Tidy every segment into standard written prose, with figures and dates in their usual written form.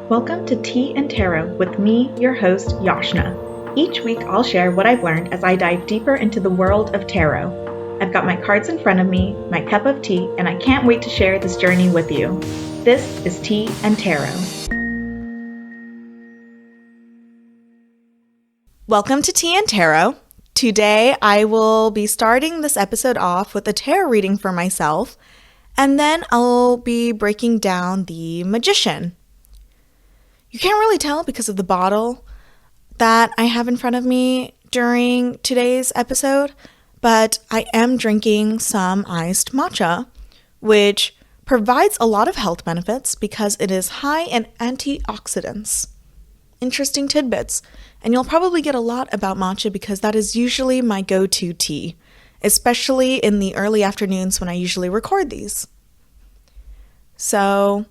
Welcome to Tea and Tarot with me, your host, Yashna. Each week I'll share what I've learned as I dive deeper into the world of tarot. I've got my cards in front of me, my cup of tea, and I can't wait to share this journey with you. This is Tea and Tarot. Welcome to Tea and Tarot. Today I will be starting this episode off with a tarot reading for myself, and then I'll be breaking down the Magician. You can't really tell because of the bottle that I have in front of me during today's episode, but I am drinking some iced matcha, which provides a lot of health benefits because it is high in antioxidants. Interesting tidbits, and you'll probably get a lot about matcha because that is usually my go-to tea, especially in the early afternoons when I usually record these. So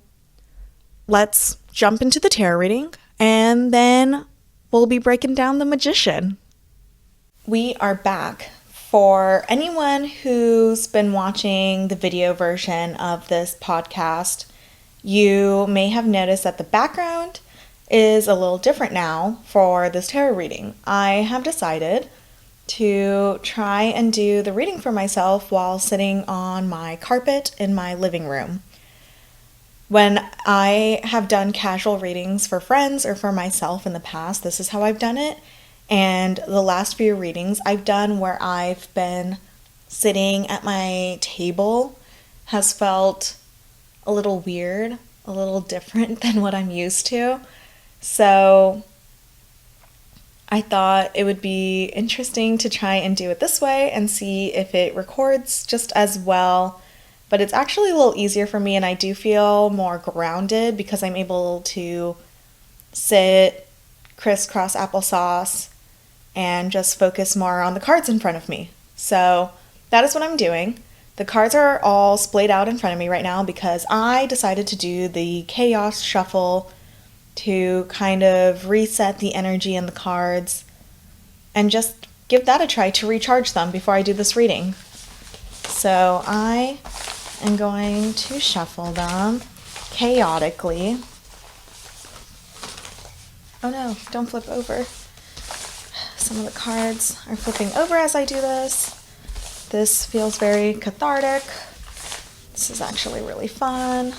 let's jump into the tarot reading, and then we'll be breaking down the Magician. We are back. For anyone who's been watching the video version of this podcast, you may have noticed that the background is a little different now for this tarot reading. I have decided to try and do the reading for myself while sitting on my carpet in my living room. When I have done casual readings for friends or for myself in the past, this is how I've done it. And the last few readings I've done where I've been sitting at my table has felt a little weird, a little different than what I'm used to. So I thought it would be interesting to try and do it this way and see if it records just as well. But it's actually a little easier for me, and I do feel more grounded because I'm able to sit crisscross applesauce and just focus more on the cards in front of me. So that is what I'm doing. The cards are all splayed out in front of me right now because I decided to do the chaos shuffle to kind of reset the energy in the cards and just give that a try to recharge them before I do this reading. So I am going to shuffle them chaotically. Oh no, don't flip over. Some of the cards are flipping over as I do this. This feels very cathartic. This is actually really fun.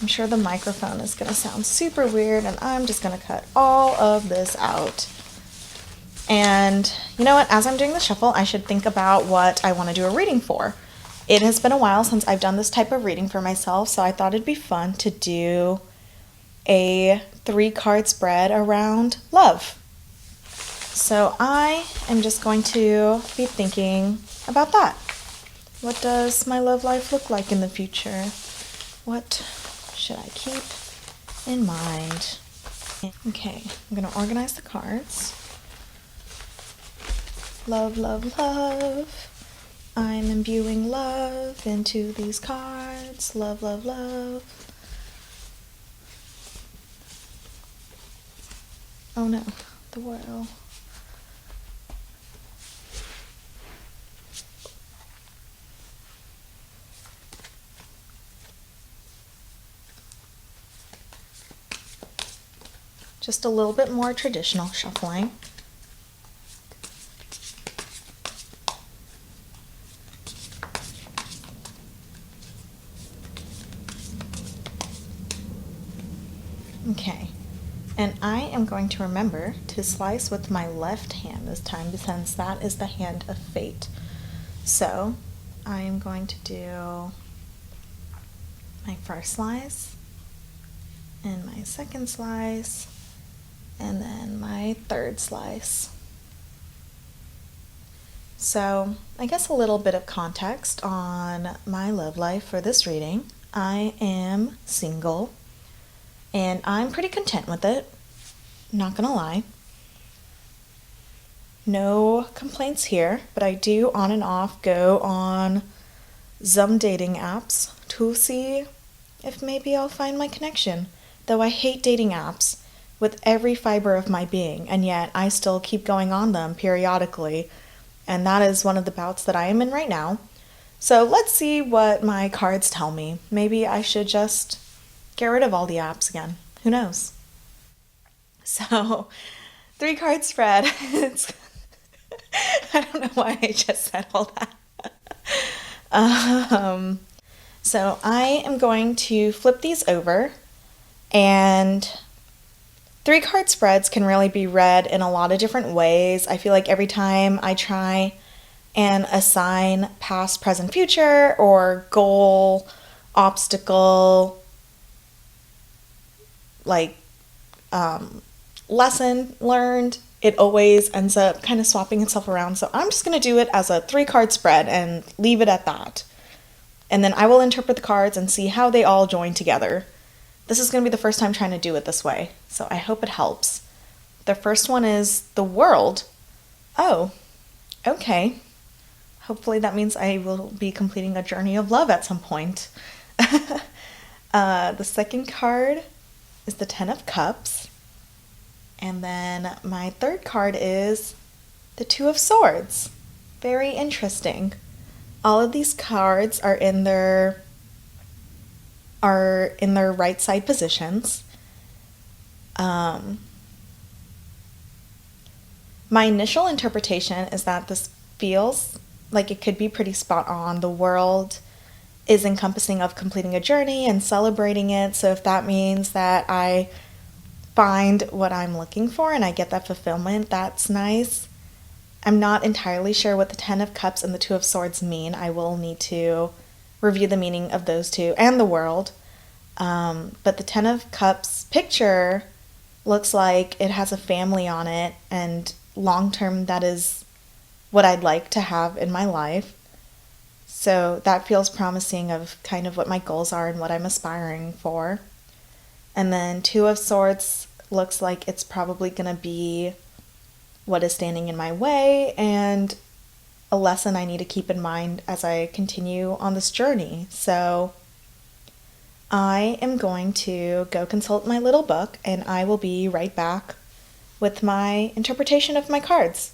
I'm sure the microphone is going to sound super weird, and I'm just going to cut all of this out. And you know what? As I'm doing the shuffle, I should think about what I want to do a reading for. It has been a while since I've done this type of reading for myself, so I thought it'd be fun to do a 3-card spread around love. So I am just going to be thinking about that. What does my love life look like in the future? What should I keep in mind? Okay, I'm going to organize the cards. Love, love, love. I'm imbuing love into these cards. Love, love, love. Oh no, the world. Just a little bit more traditional shuffling. Okay, and I am going to remember to slice with my left hand this time since that is the hand of fate. So I am going to do my first slice and my second slice and then my third slice. So I guess a little bit of context on my love life for this reading. I am single. And I'm pretty content with it, not gonna lie. No complaints here, but I do on and off go on some dating apps to see if maybe I'll find my connection. Though I hate dating apps with every fiber of my being, and yet I still keep going on them periodically, and that is one of the bouts that I am in right now. So let's see what my cards tell me. Maybe I should just get rid of all the apps again. Who knows? So, 3-card spread. It's I don't know why I just said all that. So I am going to flip these over, and 3-card spreads can really be read in a lot of different ways. I feel like every time I try and assign past, present, future, or goal, obstacle, like lesson learned, it always ends up kind of swapping itself around. So I'm just going to do it as a 3-card spread and leave it at that. And then I will interpret the cards and see how they all join together. This is going to be the first time trying to do it this way, so I hope it helps. The first one is the world. Oh, okay. Hopefully that means I will be completing a journey of love at some point. The second card is the 10 of Cups. And then my third card is the 2 of Swords. Very interesting. All of these cards are in their right side positions. My initial interpretation is that this feels like it could be pretty spot on. The world is encompassing of completing a journey and celebrating it. So if that means that I find what I'm looking for and I get that fulfillment, that's nice. I'm not entirely sure what the 10 of Cups and the 2 of Swords mean. I will need to review the meaning of those two and the world. But the 10 of Cups picture looks like it has a family on it, and long term that is what I'd like to have in my life. So that feels promising of kind of what my goals are and what I'm aspiring for. And then 2 of Swords looks like it's probably going to be what is standing in my way and a lesson I need to keep in mind as I continue on this journey. So I am going to go consult my little book, and I will be right back with my interpretation of my cards.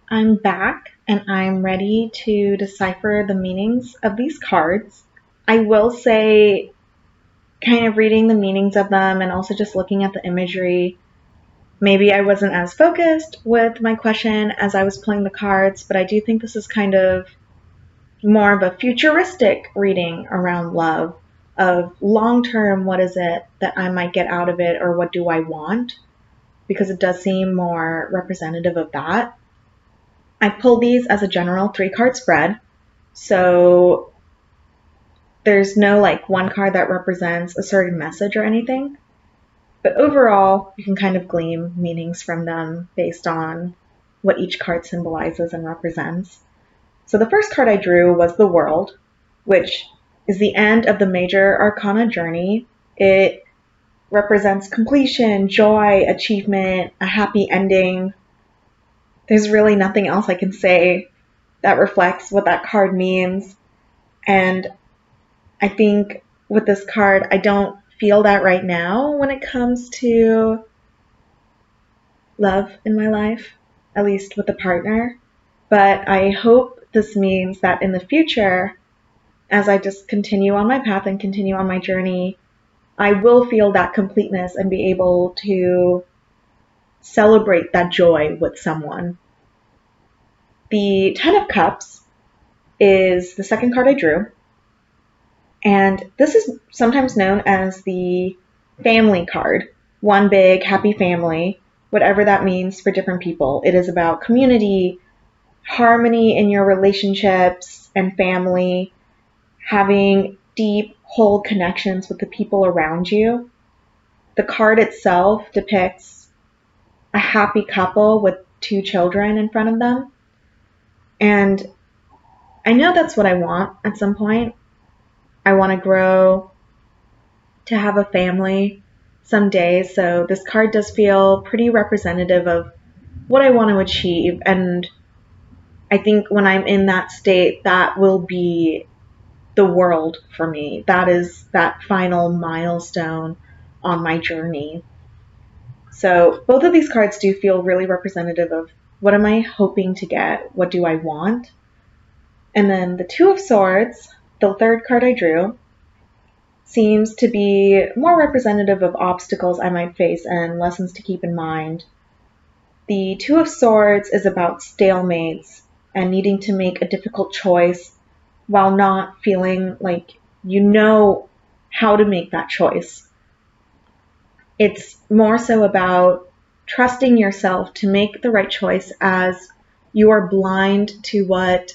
I'm back and I'm ready to decipher the meanings of these cards. I will say, kind of reading the meanings of them and also just looking at the imagery, maybe I wasn't as focused with my question as I was pulling the cards, but I do think this is kind of more of a futuristic reading around love, of long-term, what is it that I might get out of it, or what do I want? Because it does seem more representative of that. I pulled these as a general 3-card spread, so there's no like one card that represents a certain message or anything. But overall, you can kind of glean meanings from them based on what each card symbolizes and represents. So the first card I drew was the World, which is the end of the Major Arcana journey. It represents completion, joy, achievement, a happy ending. There's really nothing else I can say that reflects what that card means. And I think with this card, I don't feel that right now when it comes to love in my life, at least with a partner. But I hope this means that in the future, as I just continue on my path and continue on my journey, I will feel that completeness and be able to celebrate that joy with someone. The 10 of Cups is the second card I drew. And this is sometimes known as the family card. One big happy family, whatever that means for different people. It is about community, harmony in your relationships and family, having deep, whole connections with the people around you. The card itself depicts a happy couple with 2 children in front of them. And I know that's what I want at some point. I want to grow to have a family someday, so this card does feel pretty representative of what I want to achieve, and I think when I'm in that state, that will be the world for me. That is that final milestone on my journey. So both of these cards do feel really representative of what am I hoping to get? What do I want? And then the 2 of Swords, the third card I drew, seems to be more representative of obstacles I might face and lessons to keep in mind. The Two of Swords is about stalemates and needing to make a difficult choice while not feeling like you know how to make that choice. It's more so about trusting yourself to make the right choice as you are blind to what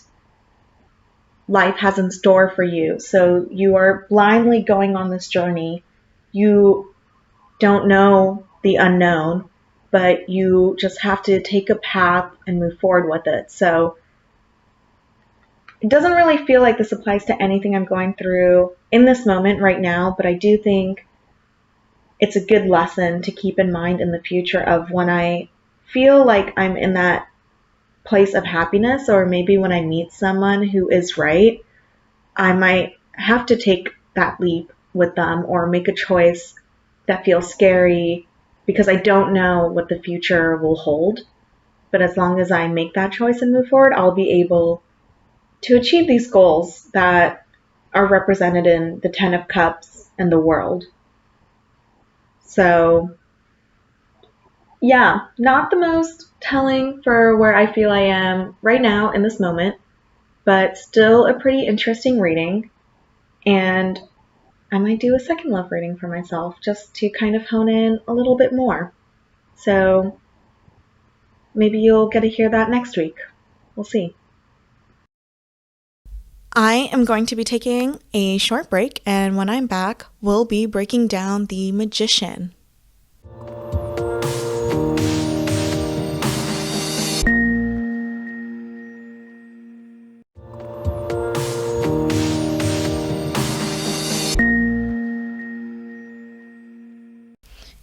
life has in store for you. So you are blindly going on this journey. You don't know the unknown, but you just have to take a path and move forward with it. So it doesn't really feel like this applies to anything I'm going through in this moment right now, but I do think it's a good lesson to keep in mind in the future of when I feel like I'm in that place of happiness, or maybe when I meet someone who is right, I might have to take that leap with them or make a choice that feels scary because I don't know what the future will hold. But as long as I make that choice and move forward, I'll be able to achieve these goals that are represented in the Ten of Cups and the World. So, yeah, not the most telling for where I feel I am right now in this moment, but still a pretty interesting reading. And I might do a second love reading for myself just to kind of hone in a little bit more. So maybe you'll get to hear that next week. We'll see. I am going to be taking a short break, and when I'm back, we'll be breaking down the Magician.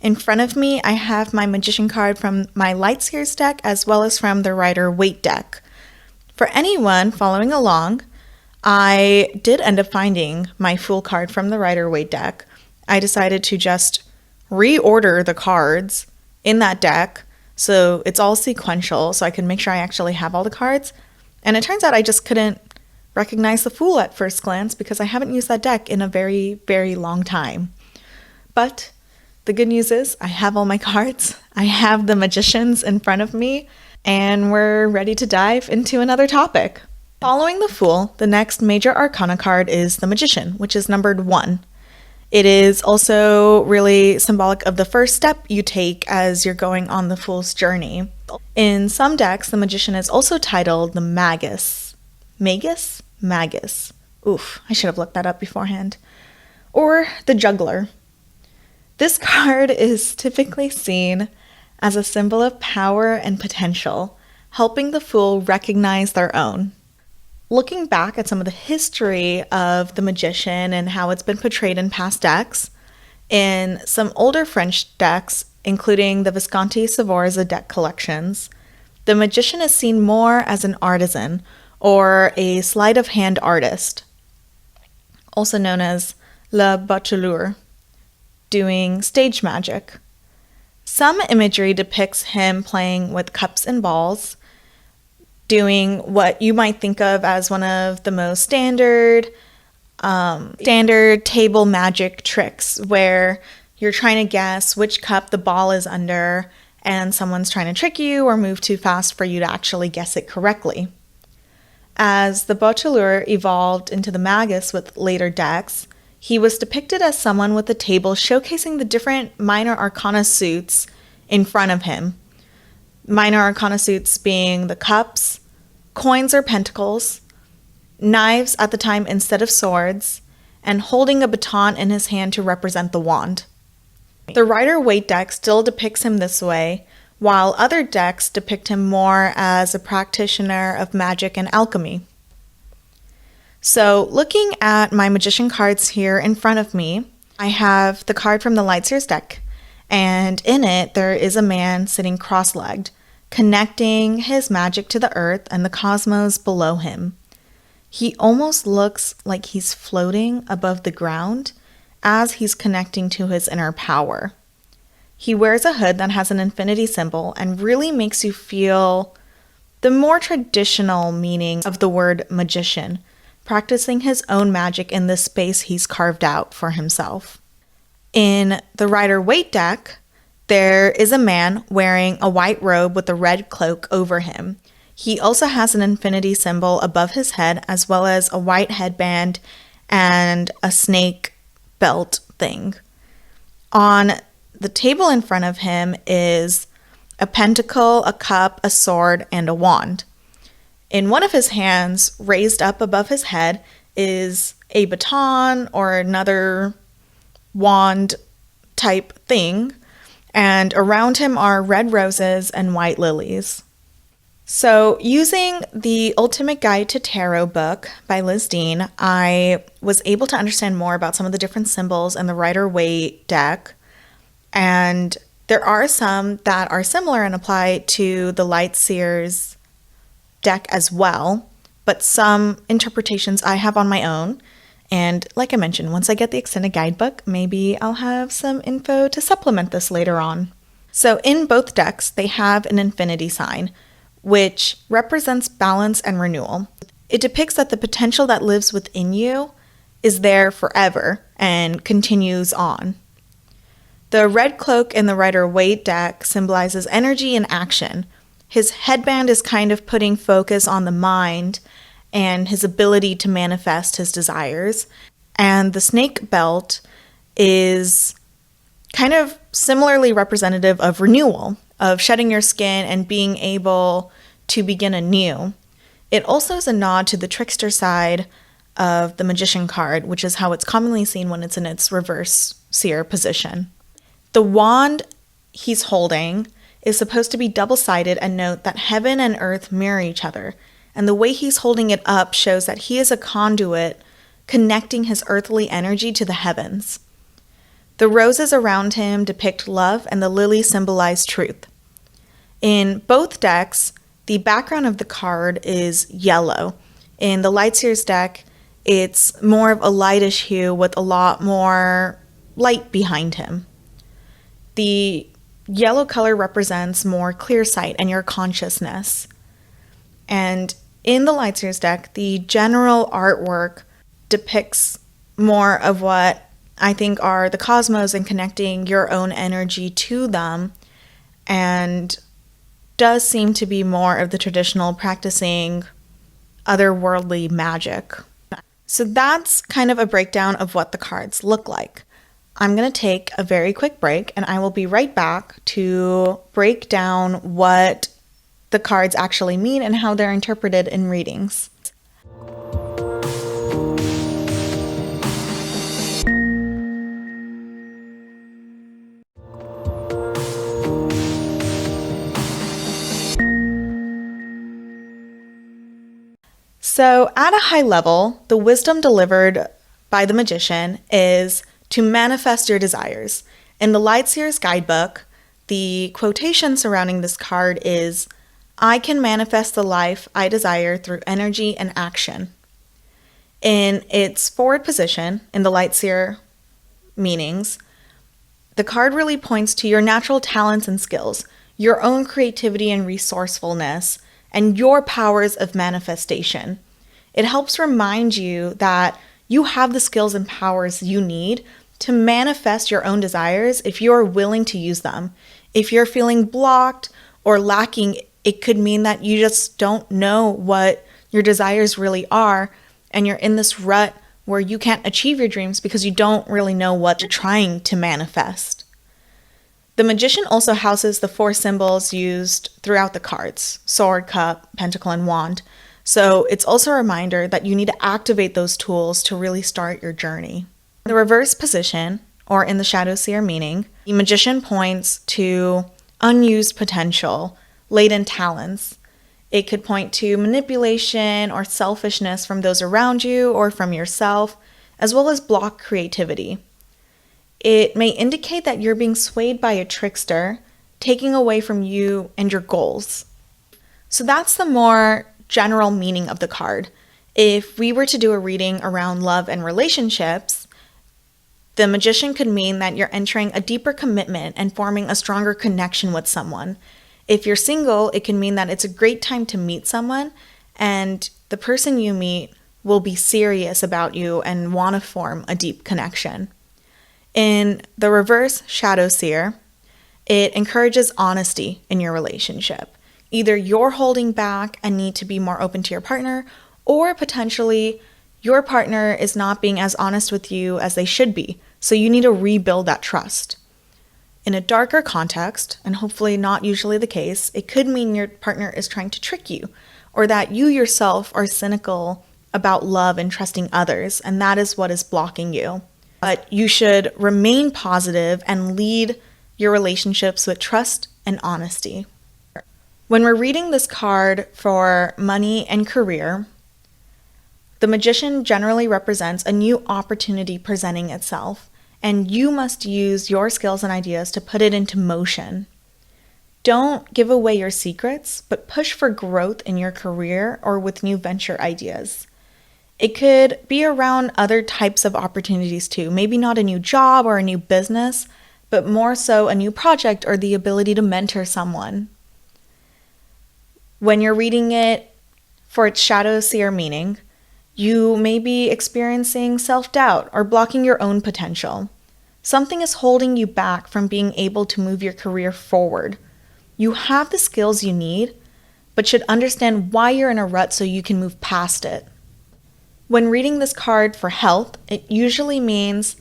In front of me, I have my Magician card from my Light Seers deck as well as from the Rider-Waite deck. For anyone following along, I did end up finding my Fool card from the Rider-Waite deck. I decided to just reorder the cards in that deck so it's all sequential so I can make sure I actually have all the cards. And it turns out I just couldn't recognize the Fool at first glance because I haven't used that deck in a very, very long time. But the good news is I have all my cards. I have the Magicians in front of me, and we're ready to dive into another topic. Following the Fool, the next Major Arcana card is the Magician, which is numbered 1. It is also really symbolic of the first step you take as you're going on the Fool's journey. In some decks, the Magician is also titled the Magus. Magus? Magus. Oof, I should have looked that up beforehand. Or the Juggler. This card is typically seen as a symbol of power and potential, helping the Fool recognize their own. Looking back at some of the history of the Magician and how it's been portrayed in past decks, in some older French decks, including the Visconti Sforza deck collections, the Magician is seen more as an artisan or a sleight of hand artist, also known as le bateleur, doing stage magic. Some imagery depicts him playing with cups and balls, doing what you might think of as one of the most standard table magic tricks, where you're trying to guess which cup the ball is under and someone's trying to trick you or move too fast for you to actually guess it correctly. As the bateleur evolved into the Magus with later decks, he was depicted as someone with a table showcasing the different minor arcana suits in front of him. Minor arcana suits being the cups, coins or pentacles, knives at the time instead of swords, and holding a baton in his hand to represent the wand. The Rider-Waite deck still depicts him this way, while other decks depict him more as a practitioner of magic and alchemy. So looking at my Magician cards here in front of me, I have the card from the Light Seers deck, and in it there is a man sitting cross-legged, connecting his magic to the earth and the cosmos below him. He almost looks like he's floating above the ground as he's connecting to his inner power. He wears a hood that has an infinity symbol and really makes you feel the more traditional meaning of the word magician, practicing his own magic in this space he's carved out for himself. In the Rider-Waite deck, there is a man wearing a white robe with a red cloak over him. He also has an infinity symbol above his head, as well as a white headband and a snake belt thing. On the table in front of him is a pentacle, a cup, a sword, and a wand. In one of his hands, raised up above his head, is a baton or another wand type thing, and around him are red roses and white lilies. So, using the Ultimate Guide to Tarot book by Liz Dean, I was able to understand more about some of the different symbols in the Rider-Waite deck, and there are some that are similar and apply to the Light Seers deck as well, but some interpretations I have on my own. And like I mentioned, once I get the extended guidebook, maybe I'll have some info to supplement this later on. So in both decks, they have an infinity sign, which represents balance and renewal. It depicts that the potential that lives within you is there forever and continues on. The red cloak in the Rider-Waite deck symbolizes energy and action. His headband is kind of putting focus on the mind and his ability to manifest his desires. And the snake belt is kind of similarly representative of renewal, of shedding your skin and being able to begin anew. It also is a nod to the trickster side of the magician card, which is how it's commonly seen when it's in its reverse seer position. The wand he's holding is supposed to be double-sided and note that heaven and earth mirror each other, and the way he's holding it up shows that he is a conduit connecting his earthly energy to the heavens. The roses around him depict love, and the lilies symbolize truth. In both decks, the background of the card is yellow. In the Light Seers deck, it's more of a lightish hue with a lot more light behind him. The yellow color represents more clear sight and your consciousness. And in the Light Seers deck, the general artwork depicts more of what I think are the cosmos and connecting your own energy to them, and does seem to be more of the traditional practicing otherworldly magic. So that's kind of a breakdown of what the cards look like. I'm going to take a very quick break, and I will be right back to break down what the cards actually mean and how they're interpreted in readings. So at a high level, the wisdom delivered by the magician is to manifest your desires. In the Light Seers guidebook, the quotation surrounding this card is, "I can manifest the life I desire through energy and action." In its forward position, in the Light Seer meanings, the card really points to your natural talents and skills, your own creativity and resourcefulness, and your powers of manifestation. It helps remind you that you have the skills and powers you need to manifest your own desires if you're willing to use them. If you're feeling blocked or lacking, it could mean that you just don't know what your desires really are, and you're in this rut where you can't achieve your dreams because you don't really know what you're trying to manifest. The magician also houses the 4 symbols used throughout the cards: sword, cup, pentacle, and wand. So it's also a reminder that you need to activate those tools to really start your journey. In the reverse position, or in the shadow seer meaning, the magician points to unused potential, latent talents. It could point to manipulation or selfishness from those around you or from yourself, as well as block creativity. It may indicate that you're being swayed by a trickster, taking away from you and your goals. So that's the more general meaning of the card. If we were to do a reading around love and relationships, the magician could mean that you're entering a deeper commitment and forming a stronger connection with someone. If you're single, it can mean that it's a great time to meet someone, and the person you meet will be serious about you and want to form a deep connection. In the reverse Shadow Seer, it encourages honesty in your relationship. Either you're holding back and need to be more open to your partner, or potentially your partner is not being as honest with you as they should be, so you need to rebuild that trust. In a darker context, and hopefully not usually the case, it could mean your partner is trying to trick you, or that you yourself are cynical about love and trusting others, and that is what is blocking you. But you should remain positive and lead your relationships with trust and honesty. When we're reading this card for money and career, the Magician generally represents a new opportunity presenting itself, and you must use your skills and ideas to put it into motion. Don't give away your secrets, but push for growth in your career or with new venture ideas. It could be around other types of opportunities too, maybe not a new job or a new business, but more so a new project or the ability to mentor someone. When you're reading it for its Shadow Seer meaning, you may be experiencing self-doubt or blocking your own potential. Something is holding you back from being able to move your career forward. You have the skills you need, but should understand why you're in a rut so you can move past it. When reading this card for health, it usually means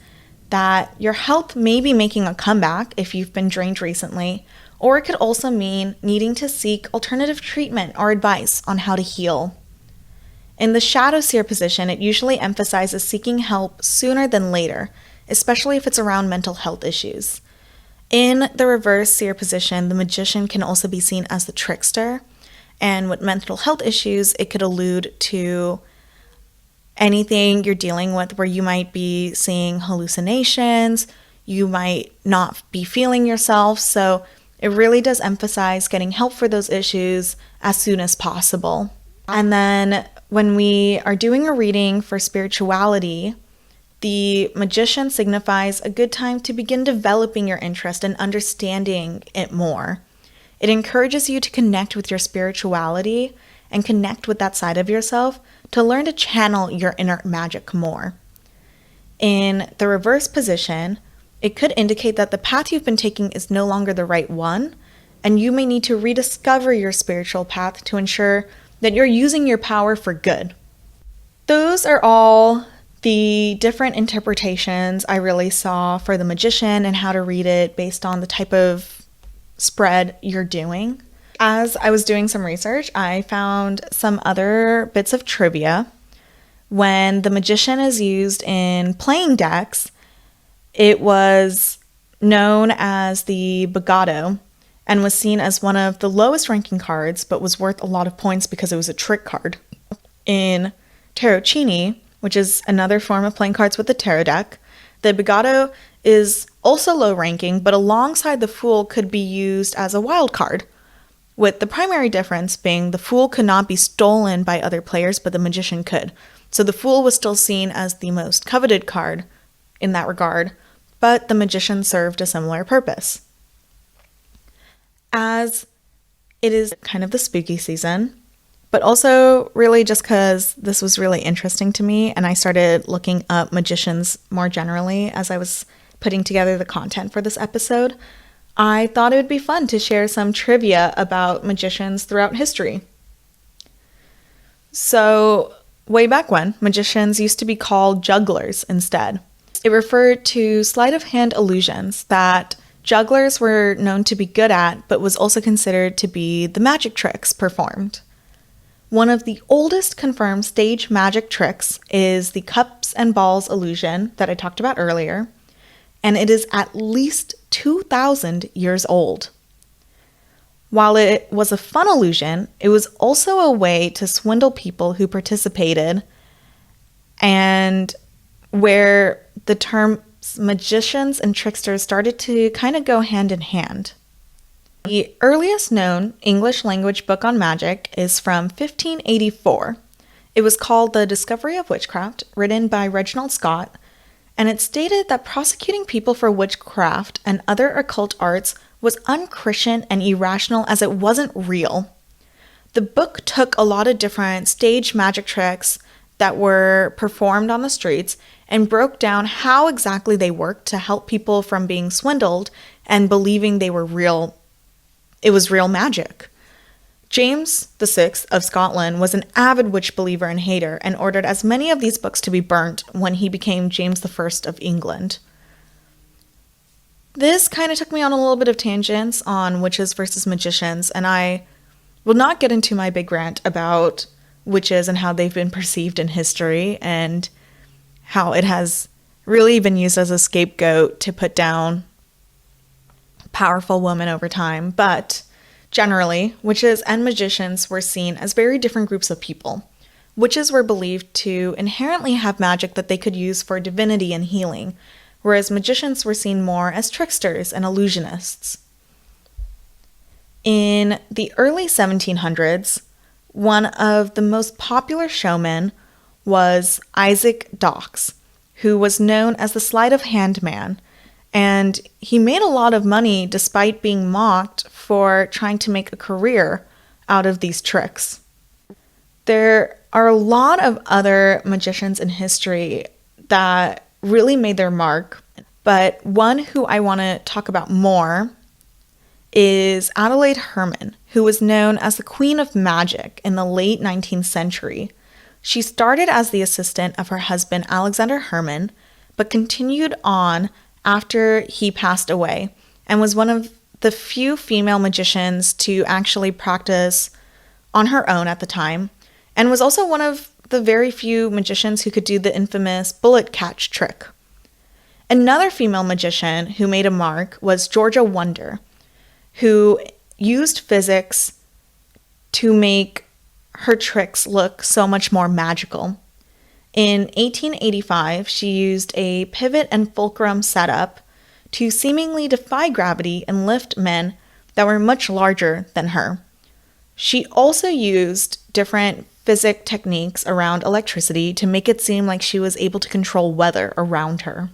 that your health may be making a comeback if you've been drained recently, or it could also mean needing to seek alternative treatment or advice on how to heal. In the Shadow Seer position, it usually emphasizes seeking help sooner than later, especially if it's around mental health issues. In the reverse Seer position, the Magician can also be seen as the trickster, and with mental health issues, it could allude to anything you're dealing with where you might be seeing hallucinations, you might not be feeling yourself, so it really does emphasize getting help for those issues as soon as possible. And then when we are doing a reading for spirituality, the Magician signifies a good time to begin developing your interest and understanding it more. It encourages you to connect with your spirituality and connect with that side of yourself to learn to channel your inner magic more. In the reverse position, it could indicate that the path you've been taking is no longer the right one, and you may need to rediscover your spiritual path to ensure that you're using your power for good. Those are all the different interpretations I really saw for the Magician and how to read it based on the type of spread you're doing. As I was doing some research, I found some other bits of trivia. When the Magician is used in playing decks, it was known as the Bogado and was seen as one of the lowest ranking cards, but was worth a lot of points because it was a trick card. In Tarocchini, which is another form of playing cards with the tarot deck, the Bogado is also low ranking, but alongside the Fool could be used as a wild card, with the primary difference being the Fool could not be stolen by other players, but the Magician could. So the Fool was still seen as the most coveted card in that regard, but the Magician served a similar purpose. As it is kind of the spooky season, but also really just because this was really interesting to me and I started looking up magicians more generally as I was putting together the content for this episode, I thought it would be fun to share some trivia about magicians throughout history. So, way back when, magicians used to be called jugglers instead. It referred to sleight of hand illusions that jugglers were known to be good at, but was also considered to be the magic tricks performed. One of the oldest confirmed stage magic tricks is the cups and balls illusion that I talked about earlier, and it is at least 2,000 years old. While it was a fun illusion, it was also a way to swindle people who participated, and where the terms magicians and tricksters started to kind of go hand in hand. The earliest known English language book on magic is from 1584. It was called The Discovery of Witchcraft, written by Reginald Scott, and it stated that prosecuting people for witchcraft and other occult arts was unchristian and irrational as it wasn't real. The book took a lot of different stage magic tricks that were performed on the streets and broke down how exactly they worked to help people from being swindled and believing they were real. It was real magic. James VI of Scotland was an avid witch believer and hater and ordered as many of these books to be burnt when he became James I of England. This kind of took me on a little bit of tangents on witches versus magicians, and I will not get into my big rant about witches and how they've been perceived in history and how it has really been used as a scapegoat to put down powerful women over time. But generally, witches and magicians were seen as very different groups of people. Witches were believed to inherently have magic that they could use for divinity and healing, whereas magicians were seen more as tricksters and illusionists. In the early 1700s, one of the most popular showmen was Isaac Dawkes, who was known as the sleight of hand man, and he made a lot of money despite being mocked for trying to make a career out of these tricks. There are a lot of other magicians in history that really made their mark, but one who I want to talk about more is Adelaide Herman, who was known as the Queen of Magic in the late 19th century. She started as the assistant of her husband Alexander Herman, but continued on after he passed away and was one of the few female magicians to actually practice on her own at the time, and was also one of the very few magicians who could do the infamous bullet catch trick. Another female magician who made a mark was Georgia Wonder, who used physics to make her tricks look so much more magical. In 1885, she used a pivot and fulcrum setup to seemingly defy gravity and lift men that were much larger than her. She also used different physics techniques around electricity to make it seem like she was able to control weather around her.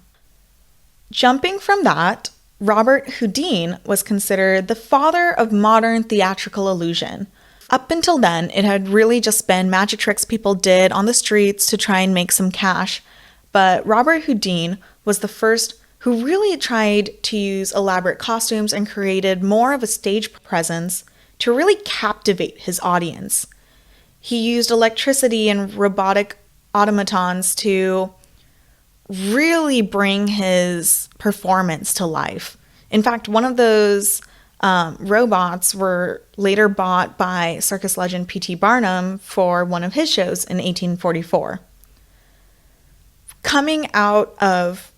Jumping from that, Robert Houdin was considered the father of modern theatrical illusion. Up until then, it had really just been magic tricks people did on the streets to try and make some cash, but Robert Houdin was the first who really tried to use elaborate costumes and created more of a stage presence to really captivate his audience. He used electricity and robotic automatons to really bring his performance to life. In fact, one of those robots were later bought by circus legend P.T. Barnum for one of his shows in 1844. Coming out of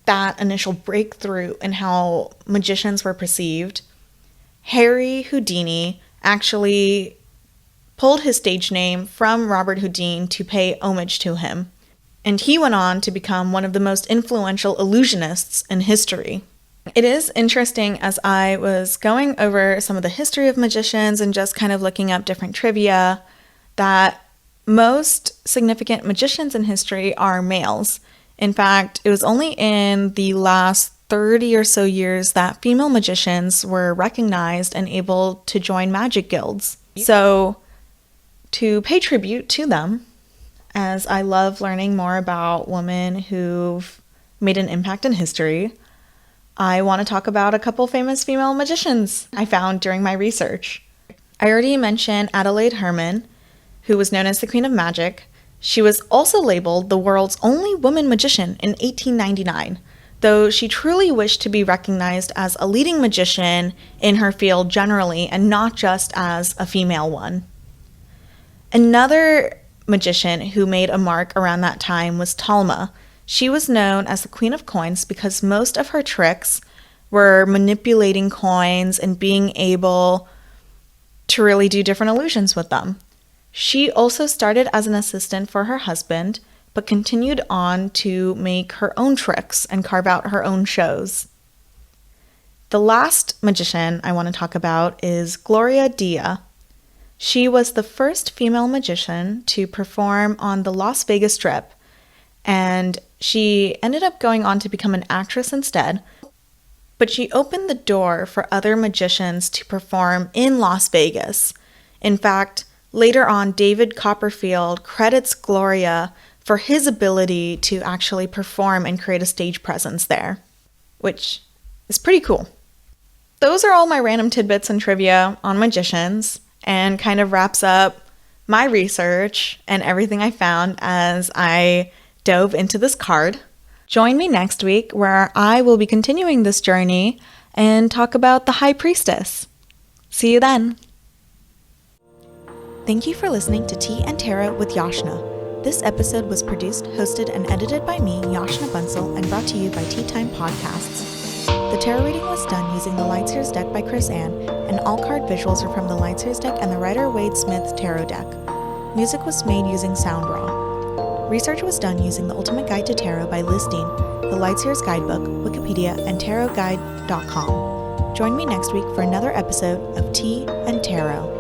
that initial breakthrough in how magicians were perceived, Harry Houdini actually pulled his stage name from Robert Houdin to pay homage to him. And he went on to become one of the most influential illusionists in history. It is interesting, as I was going over some of the history of magicians and just kind of looking up different trivia, that most significant magicians in history are males. In fact, it was only in the last 30 or so years that female magicians were recognized and able to join magic guilds. So, to pay tribute to them, as I love learning more about women who've made an impact in history, I want to talk about a couple famous female magicians I found during my research. I already mentioned Adelaide Herman, who was known as the Queen of Magic. She was also labeled the world's only woman magician in 1899, though she truly wished to be recognized as a leading magician in her field generally and not just as a female one. Another magician who made a mark around that time was Talma. She was known as the Queen of Coins because most of her tricks were manipulating coins and being able to really do different illusions with them. She also started as an assistant for her husband, but continued on to make her own tricks and carve out her own shows. The last magician I want to talk about is Gloria Dia. She was the first female magician to perform on the Las Vegas Strip, and she ended up going on to become an actress instead, but she opened the door for other magicians to perform in Las Vegas. In fact, Later on, David Copperfield credits Gloria for his ability to actually perform and create a stage presence there, which is pretty cool. Those are all my random tidbits and trivia on magicians, and kind of wraps up my research and everything I found as I dove into this card. Join me next week where I will be continuing this journey and talk about the High Priestess. See you then. Thank you for listening to Tea and Tarot with Yashna. This episode was produced, hosted, and edited by me, Yashna Bunsel, and brought to you by Tea Time Podcasts. The tarot reading was done using the Light Seers Deck by Chris Ann, and all card visuals are from the Light Seers Deck and the Rider-Waite Tarot Deck. Music was made using SoundRaw. Research was done using the Ultimate Guide to Tarot by listing the Light Seers Guidebook, Wikipedia, and tarotguide.com. Join me next week for another episode of Tea and Tarot.